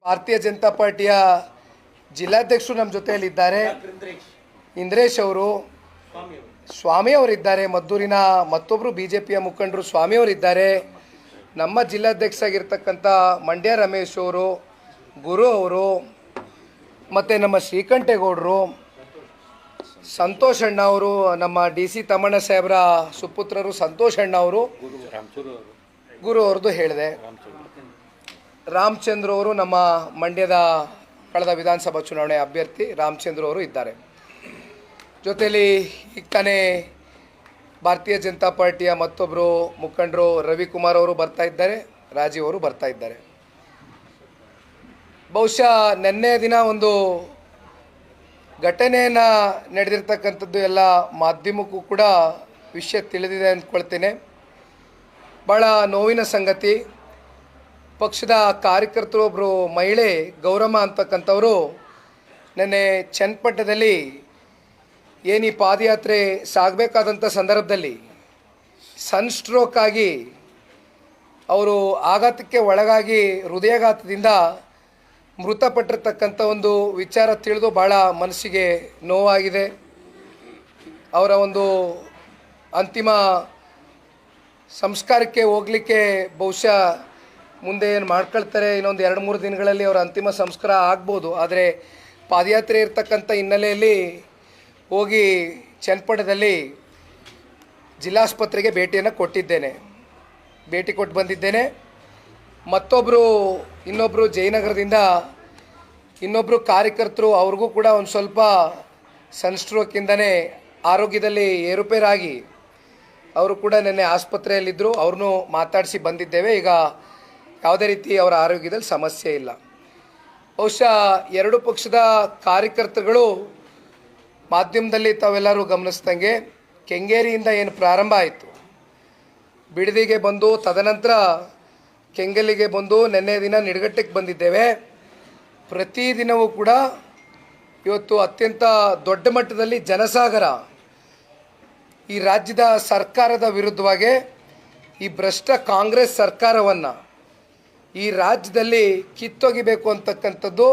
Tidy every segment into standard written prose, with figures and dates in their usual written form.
ಭಾರತೀಯ ಜನತಾ ಪಾರ್ಟಿಯ ಜಿಲ್ಲಾಧ್ಯಕ್ಷರು ನಮ್ಮ ಜೊತೆಯಲ್ಲಿದ್ದಾರೆ. ಇಂದ್ರೇಶ್ ಅವರು, ಸ್ವಾಮಿ ಅವರಿದ್ದಾರೆ. ಮದ್ದೂರಿನ ಮತ್ತೊಬ್ಬರು ಬಿಜೆಪಿಯ ಮುಖಂಡರು ಸ್ವಾಮಿ ಅವರಿದ್ದಾರೆ. ನಮ್ಮ ಜಿಲ್ಲಾಧ್ಯಕ್ಷರಾಗಿರ್ತಕ್ಕಂಥ ಮಂಡ್ಯ ರಮೇಶ್ ಅವರು, ಗುರು ಅವರು, ಮತ್ತು ನಮ್ಮ ಶ್ರೀಕಂಠೇಗೌಡರು, ಸಂತೋಷ್ ಅಣ್ಣ ಅವರು, ನಮ್ಮ ಡಿ ಸಿ ತಮ್ಮಣ್ಣ ಸಾಹೇಬರ ಸುಪುತ್ರರು ಸಂತೋಷ್ ಅಣ್ಣ ಅವರು, ಗುರು ಅವ್ರದ್ದು ಹೇಳಿದೆ. ರಾಮಚಂದ್ರ ಅವರು ನಮ್ಮ ಮಂಡ್ಯದ ಕಳೆದ ವಿಧಾನಸಭಾ ಚುನಾವಣೆ ಅಭ್ಯರ್ಥಿ ರಾಮಚಂದ್ರ ಅವರು ಇದ್ದಾರೆ. ಜೊತೆಯಲ್ಲಿ ಈಗ ತಾನೇ ಭಾರತೀಯ ಜನತಾ ಪಾರ್ಟಿಯ ಮತ್ತೊಬ್ಬರು ಮುಖಂಡರು ರವಿಕುಮಾರ್ ಅವರು ಬರ್ತಾ ಇದ್ದಾರೆ, ರಾಜೀವ್ ಅವರು ಬರ್ತಾ ಇದ್ದಾರೆ. ಬಹುಶಃ ನಿನ್ನೆ ದಿನ ಒಂದು ಘಟನೆಯನ್ನು ನಡೆದಿರ್ತಕ್ಕಂಥದ್ದು ಎಲ್ಲ ಮಾಧ್ಯಮಕ್ಕೂ ಕೂಡ ವಿಷಯ ತಿಳಿದಿದೆ ಅಂದ್ಕೊಳ್ತೇನೆ. ಭಾಳ ನೋವಿನ ಸಂಗತಿ. ಪಕ್ಷದ ಕಾರ್ಯಕರ್ತರು ಒಬ್ಬರು ಮಹಿಳೆ ಗೌರಮ್ಮ ಅಂತಕ್ಕಂಥವರು ನೆನ್ನೆ ಚನ್ನಪಟ್ಟಣದಲ್ಲಿ ಏನು ಈ ಪಾದಯಾತ್ರೆ ಸಾಗಬೇಕಾದಂಥ ಸಂದರ್ಭದಲ್ಲಿ ಸನ್ಸ್ಟ್ರೋಕ್ ಆಗಿ ಅವರು ಆಘಾತಕ್ಕೆ ಒಳಗಾಗಿ ಹೃದಯಾಘಾತದಿಂದ ಮೃತಪಟ್ಟಿರ್ತಕ್ಕಂಥ ಒಂದು ವಿಚಾರ ತಿಳಿದು ಭಾಳ ಮನಸ್ಸಿಗೆ ನೋವಾಗಿದೆ. ಅವರ ಒಂದು ಅಂತಿಮ ಸಂಸ್ಕಾರಕ್ಕೆ ಹೋಗಲಿಕ್ಕೆ ಬಹುಶಃ ಮುಂದೆ ಏನು ಮಾಡ್ಕೊಳ್ತಾರೆ, ಇನ್ನೊಂದು 2-3 ದಿನಗಳಲ್ಲಿ ಅವರ ಅಂತಿಮ ಸಂಸ್ಕಾರ ಆಗ್ಬೋದು. ಆದರೆ ಪಾದಯಾತ್ರೆ ಇರ್ತಕ್ಕಂಥ ಹಿನ್ನೆಲೆಯಲ್ಲಿ ಹೋಗಿ ಚನ್ನಪಟ್ಟಣದಲ್ಲಿ ಜಿಲ್ಲಾಸ್ಪತ್ರೆಗೆ ಭೇಟಿ ಕೊಟ್ಟು ಬಂದಿದ್ದೇನೆ. ಇನ್ನೊಬ್ಬರು ಜಯನಗರದಿಂದ ಇನ್ನೊಬ್ಬರು ಕಾರ್ಯಕರ್ತರು, ಅವ್ರಿಗೂ ಕೂಡ ಒಂದು ಸ್ವಲ್ಪ ಸನ್ಸ್ಟ್ರೋಕಿಂದನೇ ಆರೋಗ್ಯದಲ್ಲಿ ಏರುಪೇರಾಗಿ ಅವರು ಕೂಡ ನಿನ್ನೆ ಆಸ್ಪತ್ರೆಯಲ್ಲಿದ್ದರು. ಅವ್ರನ್ನೂ ಮಾತಾಡಿಸಿ ಬಂದಿದ್ದೇವೆ. ಈಗ ಯಾವುದೇ ರೀತಿ ಅವರ ಆರೋಗ್ಯದಲ್ಲಿ ಸಮಸ್ಯೆ ಇಲ್ಲ. ಬಹುಶಃ ಎರಡು ಪಕ್ಷದ ಕಾರ್ಯಕರ್ತರುಗಳು ಮಾಧ್ಯಮದಲ್ಲಿ ತಾವೆಲ್ಲರೂ ಗಮನಿಸ್ದಂಗೆ ಕೆಂಗೇರಿಯಿಂದ ಏನು ಪ್ರಾರಂಭ ಆಯಿತು, ಬಿಡದಿಗೆ ಬಂದು ತದನಂತರ ಕೆಂಗಲ್ಲಿಗೆ ಬಂದು ನಿನ್ನೆ ದಿನ ನಿಡಘಟ್ಟಕ್ಕೆ ಬಂದಿದ್ದೇವೆ. ಪ್ರತಿದಿನವೂ ಕೂಡ ಇವತ್ತು ಅತ್ಯಂತ ದೊಡ್ಡ ಮಟ್ಟದಲ್ಲಿ ಜನಸಾಗರ ಈ ರಾಜ್ಯದ ಸರ್ಕಾರದ ವಿರುದ್ಧವಾಗಿ, ಈ ಭ್ರಷ್ಟ ಕಾಂಗ್ರೆಸ್ ಸರ್ಕಾರವನ್ನು ಈ ರಾಜ್ಯದಲ್ಲಿ ಕಿತ್ತೊಗಿಬೇಕು ಅಂತಕ್ಕಂಥದ್ದು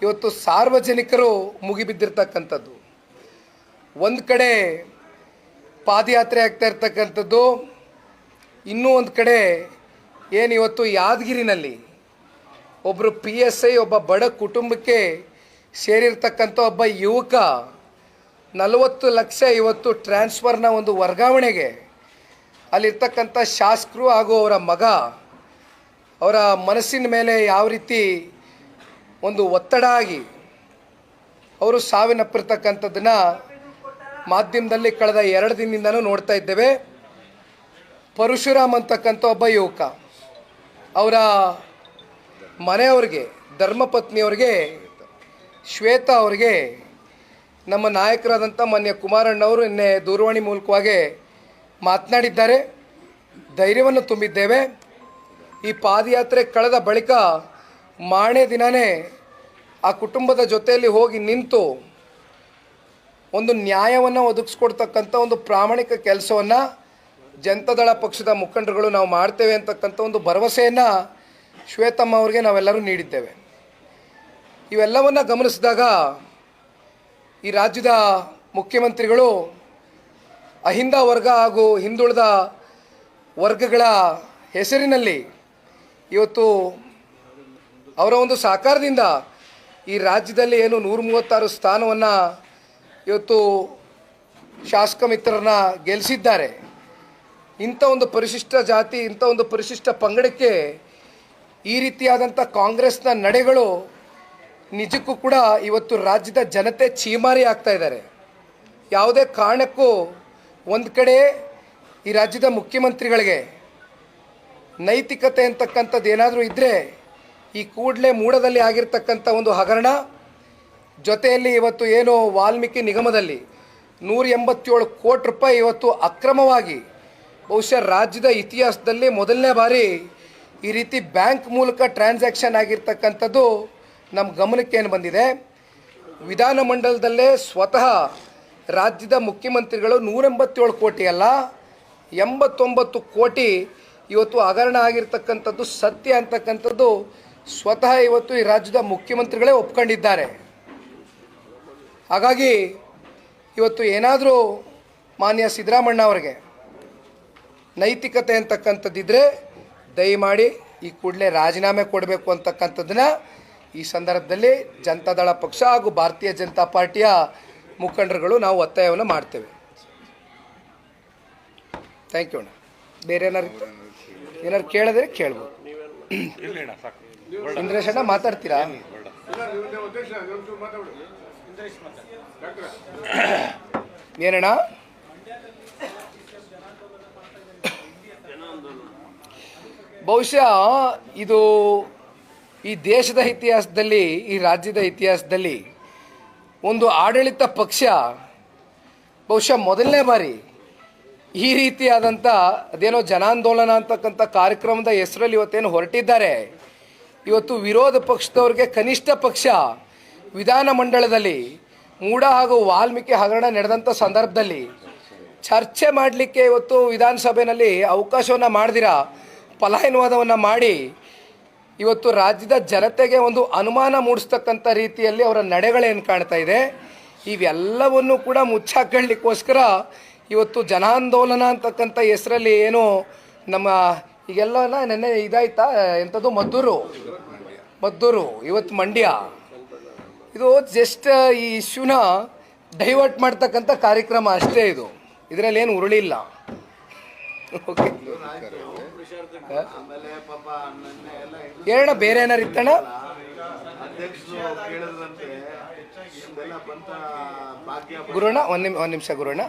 ಇವತ್ತು ಸಾರ್ವಜನಿಕರು ಮುಗಿಬಿದ್ದಿರ್ತಕ್ಕಂಥದ್ದು. ಒಂದು ಕಡೆ ಪಾದಯಾತ್ರೆ ಆಗ್ತಾ ಇರ್ತಕ್ಕಂಥದ್ದು, ಇನ್ನೂ ಒಂದು ಕಡೆ ಏನು ಇವತ್ತು ಯಾದಗಿರಿನಲ್ಲಿ ಒಬ್ಬರು PSI ಒಬ್ಬ ಬಡ ಕುಟುಂಬಕ್ಕೆ ಸೇರಿರ್ತಕ್ಕಂಥ ಒಬ್ಬ ಯುವಕ 40 ಲಕ್ಷ ಇವತ್ತು ಟ್ರಾನ್ಸ್ಫರ್ನ ಒಂದು ವರ್ಗಾವಣೆಗೆ ಅಲ್ಲಿರ್ತಕ್ಕಂಥ ಶಾಸಕರು ಹಾಗೂ ಅವರ ಮಗ ಅವರ ಮನಸ್ಸಿನ ಮೇಲೆ ಯಾವ ರೀತಿ ಒಂದು ಒತ್ತಡ ಆಗಿ ಅವರು ಸಾವಿನಪ್ಪಿರ್ತಕ್ಕಂಥದ್ದನ್ನು ಮಾಧ್ಯಮದಲ್ಲಿ ಕಳೆದ 2 ದಿನದಿಂದನೂ ನೋಡ್ತಾ ಇದ್ದೇವೆ. ಪರಶುರಾಮ್ ಅಂತಕ್ಕಂಥ ಒಬ್ಬ ಯುವಕ, ಅವರ ಮನೆಯವ್ರಿಗೆ, ಧರ್ಮಪತ್ನಿಯವ್ರಿಗೆ, ಶ್ವೇತಾ ಅವರಿಗೆ ನಮ್ಮ ನಾಯಕರಾದಂಥ ಮಾನ್ಯ ಕುಮಾರಣ್ಣವರು ನಿನ್ನೆ ದೂರವಾಣಿ ಮೂಲಕವಾಗಿ ಮಾತನಾಡಿದ್ದಾರೆ. ಧೈರ್ಯವನ್ನು ತುಂಬಿದ್ದೇವೆ. ಈ ಪಾದಯಾತ್ರೆ ಕಳೆದ ಬಳಿಕ ಮಾರನೇ ದಿನವೇ ಆ ಕುಟುಂಬದ ಜೊತೆಯಲ್ಲಿ ಹೋಗಿ ನಿಂತು ಒಂದು ನ್ಯಾಯವನ್ನು ಒದಗಿಸ್ಕೊಡ್ತಕ್ಕಂಥ ಒಂದು ಪ್ರಾಮಾಣಿಕ ಕೆಲಸವನ್ನು ಜನತಾದಳ ಪಕ್ಷದ ಮುಖಂಡರುಗಳು ನಾವು ಮಾಡ್ತೇವೆ ಅಂತಕ್ಕಂಥ ಒಂದು ಭರವಸೆಯನ್ನು ಶ್ವೇತಮ್ಮ ಅವರಿಗೆ ನಾವೆಲ್ಲರೂ ನೀಡಿದ್ದೇವೆ. ಇವೆಲ್ಲವನ್ನು ಗಮನಿಸಿದಾಗ ಈ ರಾಜ್ಯದ ಮುಖ್ಯಮಂತ್ರಿಗಳು ಅಹಿಂದ ವರ್ಗ ಹಾಗೂ ಹಿಂದುಳಿದ ವರ್ಗಗಳ ಹೆಸರಿನಲ್ಲಿ ಇವತ್ತು ಅವರ ಒಂದು ಸಹಕಾರದಿಂದ ಈ ರಾಜ್ಯದಲ್ಲಿ ಏನು 136 ಸ್ಥಾನವನ್ನು ಇವತ್ತು ಶಾಸಕ ಮಿತ್ರರನ್ನ ಗೆಲ್ಲಿಸಿದ್ದಾರೆ. ಇಂಥ ಒಂದು ಪರಿಶಿಷ್ಟ ಜಾತಿ, ಇಂಥ ಒಂದು ಪರಿಶಿಷ್ಟ ಪಂಗಡಕ್ಕೆ ಈ ರೀತಿಯಾದಂಥ ಕಾಂಗ್ರೆಸ್ನ ನಡೆಗಳು ನಿಜಕ್ಕೂ ಕೂಡ ಇವತ್ತು ರಾಜ್ಯದ ಜನತೆ ಚೀಮಾರಿ ಆಗ್ತಾ ಇದ್ದಾರೆ. ಯಾವುದೇ ಕಾರಣಕ್ಕೂ ಒಂದು ಕಡೆ ಈ ರಾಜ್ಯದ ಮುಖ್ಯಮಂತ್ರಿಗಳಿಗೆ ನೈತಿಕತೆ ಅಂತಕ್ಕಂಥದ್ದು ಏನಾದರೂ ಇದ್ದರೆ ಈ ಕೂಡಲೇ ಮೂಡದಲ್ಲಿ ಆಗಿರ್ತಕ್ಕಂಥ ಒಂದು ಹಗರಣ, ಜೊತೆಯಲ್ಲಿ ಇವತ್ತು ಏನು ವಾಲ್ಮೀಕಿ ನಿಗಮದಲ್ಲಿ 187 ಕೋಟಿ ರೂಪಾಯಿ ಇವತ್ತು ಅಕ್ರಮವಾಗಿ, ಬಹುಶಃ ರಾಜ್ಯದ ಇತಿಹಾಸದಲ್ಲಿ ಮೊದಲನೇ ಬಾರಿ ಈ ರೀತಿ ಬ್ಯಾಂಕ್ ಮೂಲಕ ಟ್ರಾನ್ಸಾಕ್ಷನ್ ಆಗಿರ್ತಕ್ಕಂಥದ್ದು ನಮ್ಮ ಗಮನಕ್ಕೆ ಏನು ಬಂದಿದೆ. ವಿಧಾನಮಂಡಲದಲ್ಲೇ ಸ್ವತಃ ರಾಜ್ಯದ ಮುಖ್ಯಮಂತ್ರಿಗಳು 187 ಕೋಟಿ ಅಲ್ಲ 89 ಕೋಟಿ ಇವತ್ತು ಹಗರಣ ಆಗಿರ್ತಕ್ಕಂಥದ್ದು ಸತ್ಯ ಅಂತಕ್ಕಂಥದ್ದು ಸ್ವತಃ ಇವತ್ತು ಈ ರಾಜ್ಯದ ಮುಖ್ಯಮಂತ್ರಿಗಳೇ ಒಪ್ಕೊಂಡಿದ್ದಾರೆ. ಹಾಗಾಗಿ ಇವತ್ತು ಏನಾದರೂ ಮಾನ್ಯ ಸಿದ್ದರಾಮಣ್ಣ ಅವರಿಗೆ ನೈತಿಕತೆ ಅಂತಕ್ಕಂಥದ್ದಿದ್ದರೆ ದಯಮಾಡಿ ಈ ಕೂಡಲೇ ರಾಜೀನಾಮೆ ಕೊಡಬೇಕು ಅಂತಕ್ಕಂಥದ್ದನ್ನ ಈ ಸಂದರ್ಭದಲ್ಲಿ ಜನತಾದಳ ಪಕ್ಷ ಹಾಗೂ ಭಾರತೀಯ ಜನತಾ ಪಾರ್ಟಿಯ ಮುಖಂಡರುಗಳು ನಾವು ಒತ್ತಾಯವನ್ನು ಮಾಡ್ತೇವೆ. ಥ್ಯಾಂಕ್ ಯು ಅಣ್ಣ. ಬೇರೆ ಏನಾರು ಕೇಳಿದ್ರೆ ಕೇಳ್ಬೋದು. ಇಂದ್ರೇಶ್ ಅಣ್ಣ ಮಾತಾಡ್ತೀರಾ? ಏನಣ್ಣ? ಬಹುಶಃ ಇದು ಈ ದೇಶದ ಇತಿಹಾಸದಲ್ಲಿ, ಈ ರಾಜ್ಯದ ಇತಿಹಾಸದಲ್ಲಿ ಒಂದು ಆಡಳಿತ ಪಕ್ಷ ಬಹುಶಃ ಮೊದಲನೇ ಬಾರಿ ಈ ರೀತಿಯಾದಂಥ ಅದೇನೋ ಜನಾಂದೋಲನ ಅಂತಕ್ಕಂಥ ಕಾರ್ಯಕ್ರಮದ ಹೆಸರಲ್ಲಿ ಇವತ್ತೇನು ಹೊರಟಿದ್ದಾರೆ. ಇವತ್ತು ವಿರೋಧ ಪಕ್ಷದವ್ರಿಗೆ ಕನಿಷ್ಠ ಪಕ್ಷ ವಿಧಾನಮಂಡಲದಲ್ಲಿ ಮೂಡ ಹಾಗೂ ವಾಲ್ಮೀಕಿ ಹಗರಣ ನಡೆದಂಥ ಸಂದರ್ಭದಲ್ಲಿ ಚರ್ಚೆ ಮಾಡಲಿಕ್ಕೆ ಇವತ್ತು ವಿಧಾನಸಭೆಯಲ್ಲಿ ಅವಕಾಶವನ್ನು ಮಾಡ್ದಿರಾ ಪಲಾಯನವಾದವನ್ನು ಮಾಡಿ ಇವತ್ತು ರಾಜ್ಯದ ಜನತೆಗೆ ಒಂದು ಅನುಮಾನ ಮೂಡಿಸ್ತಕ್ಕಂಥ ರೀತಿಯಲ್ಲಿ ಅವರ ನಡೆಗಳೇನು ಕಾಣ್ತಾ ಇದೆ, ಇವೆಲ್ಲವನ್ನು ಕೂಡ ಮುಚ್ಚಾಕೊಳ್ಳಿಕ್ಕೋಸ್ಕರ ಇವತ್ತು ಜನಾಂದೋಲನ ಅಂತಕ್ಕಂಥ ಹೆಸರಲ್ಲಿ ಏನು ನಮ್ಮ ಈಗೆಲ್ಲ ನೆನ್ನೆ ಇದಾಯ್ತಾ ಎಂಥದ್ದು ಮದ್ದೂರು ಇವತ್ತು ಮಂಡ್ಯ, ಇದು ಜಸ್ಟ್ ಈ ಇಶ್ಯೂನ ಡೈವರ್ಟ್ ಮಾಡ್ತಕ್ಕಂಥ ಕಾರ್ಯಕ್ರಮ ಅಷ್ಟೇ. ಇದು ಇದರಲ್ಲಿ ಏನು ಉರುಳಿಲ್ಲ. ಓಕೆ, ಏನಣ್ಣ ಬೇರೆ ಏನಾರು ಇತ್ತಣ್ಣ? ಗುರುಣ್ಣ ಒಂದು ನಿಮಿಷ ಗುರುಣ್ಣ.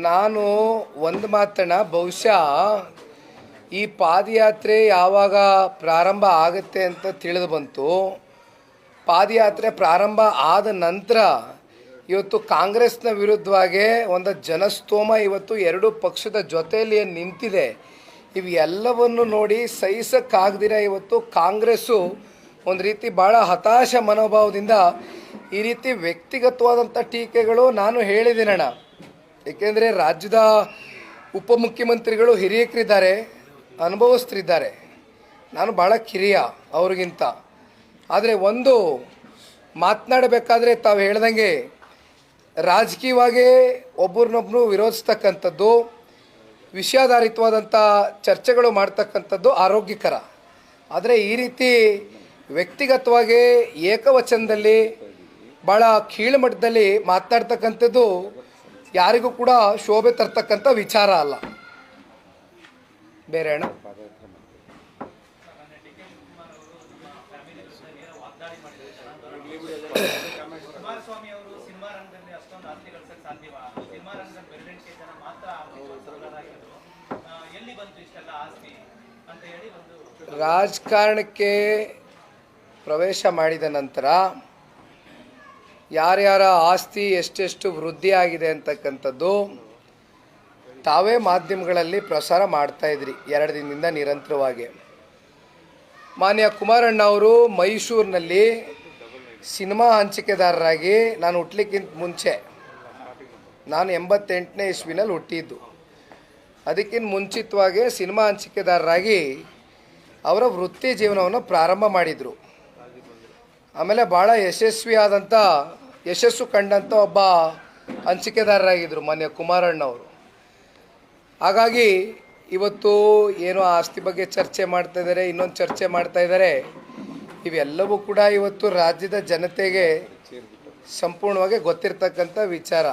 ನಾನು ಒಂದು ಮಾತಣ್ಣ, ಬಹುಶಃ ಈ ಪಾದಯಾತ್ರೆ ಯಾವಾಗ ಪ್ರಾರಂಭ ಆಗುತ್ತೆ ಅಂತ ತಿಳಿದು ಬಂತು. ಪಾದಯಾತ್ರೆ ಪ್ರಾರಂಭ ಆದ ನಂತರ ಇವತ್ತು ಕಾಂಗ್ರೆಸ್ನ ವಿರುದ್ಧವಾಗಿ ಒಂದು ಜನಸ್ತೋಮ ಇವತ್ತು ಎರಡು ಪಕ್ಷದ ಜೊತೆಯಲ್ಲಿ ನಿಂತಿದೆ. ಇವೆಲ್ಲವನ್ನು ನೋಡಿ ಸಹಿಸಕ್ಕಾಗದಿರ ಇವತ್ತು ಕಾಂಗ್ರೆಸ್ಸು ಒಂದು ರೀತಿ ಭಾಳ ಹತಾಶ ಮನೋಭಾವದಿಂದ ಈ ರೀತಿ ವ್ಯಕ್ತಿಗತವಾದಂಥ ಟೀಕೆಗಳು ನಾನು ಹೇಳಿದ್ದೀನಣ್ಣ. ಏಕೆಂದರೆ ರಾಜ್ಯದ ಉಪಮುಖ್ಯಮಂತ್ರಿಗಳು ಹಿರಿಯಕರಿದ್ದಾರೆ, ಅನುಭವಸ್ಥರಿದ್ದಾರೆ, ನಾನು ಭಾಳ ಕಿರಿಯ ಅವ್ರಿಗಿಂತ. ಆದರೆ ಒಂದು ಮಾತನಾಡಬೇಕಾದ್ರೆ ತಾವು ಹೇಳ್ದಂಗೆ ರಾಜಕೀಯವಾಗಿ ಒಬ್ಬರನ್ನೊಬ್ಬರು ವಿರೋಧಿಸ್ತಕ್ಕಂಥದ್ದು, ವಿಷಯಾಧಾರಿತವಾದಂಥ ಚರ್ಚೆಗಳು ಮಾಡ್ತಕ್ಕಂಥದ್ದು ಆರೋಗ್ಯಕರ. ಆದರೆ ಈ ರೀತಿ ವ್ಯಕ್ತಿಗತವಾಗಿ ಏಕವಚನದಲ್ಲಿ ಭಾಳ ಕೀಳುಮಟ್ಟದಲ್ಲಿ ಮಾತನಾಡ್ತಕ್ಕಂಥದ್ದು ಯಾರಿಗೂ ಕೂಡ ಶೋಭೆ ತರ್ತಕ್ಕಂಥ ವಿಚಾರ ಅಲ್ಲ. ಬೇರೆ ಅಣ್ಣ? ರಾಜಕಾರಣಕ್ಕೆ ಪ್ರವೇಶ ಮಾಡಿದ ನಂತರ ಯಾರ್ಯಾರ ಆಸ್ತಿ ಎಷ್ಟೆಷ್ಟು ವೃದ್ಧಿಯಾಗಿದೆ ಅಂತಕ್ಕಂಥದ್ದು ತಾವೇ ಮಾಧ್ಯಮಗಳಲ್ಲಿ ಪ್ರಸಾರ ಮಾಡ್ತಾಯಿದ್ರಿ 2 ದಿನದಿಂದ ನಿರಂತರವಾಗಿ. ಮಾನ್ಯ ಕುಮಾರಣ್ಣ ಅವರು ಮೈಸೂರಿನಲ್ಲಿ ಸಿನಿಮಾ ಹಂಚಿಕೆದಾರರಾಗಿ ನಾನು ಹುಟ್ಟಲಿಕ್ಕಿಂತ ಮುಂಚೆ, ನಾನು 88ನೇ ಇಸ್ವಿನಲ್ಲಿ ಹುಟ್ಟಿದ್ದು, ಅದಕ್ಕಿಂತ ಮುಂಚಿತವಾಗಿ ಸಿನಿಮಾ ಹಂಚಿಕೆದಾರರಾಗಿ ಅವರ ವೃತ್ತಿ ಜೀವನವನ್ನು ಪ್ರಾರಂಭ ಮಾಡಿದರು. ಆಮೇಲೆ ಭಾಳ ಯಶಸ್ಸು ಕಂಡಂಥ ಒಬ್ಬ ಹಂಚಿಕೆದಾರರಾಗಿದ್ದರು ಮಾನ್ಯ ಕುಮಾರಣ್ಣವರು. ಹಾಗಾಗಿ ಇವತ್ತು ಏನೋ ಆಸ್ತಿ ಬಗ್ಗೆ ಚರ್ಚೆ ಮಾಡ್ತಾ ಇದ್ದಾರೆ, ಇನ್ನೊಂದು ಚರ್ಚೆ ಮಾಡ್ತಾ ಇದ್ದಾರೆ. ಇವೆಲ್ಲವೂ ಕೂಡ ಇವತ್ತು ರಾಜ್ಯದ ಜನತೆಗೆ ಸಂಪೂರ್ಣವಾಗಿ ಗೊತ್ತಿರ್ತಕ್ಕಂಥ ವಿಚಾರ.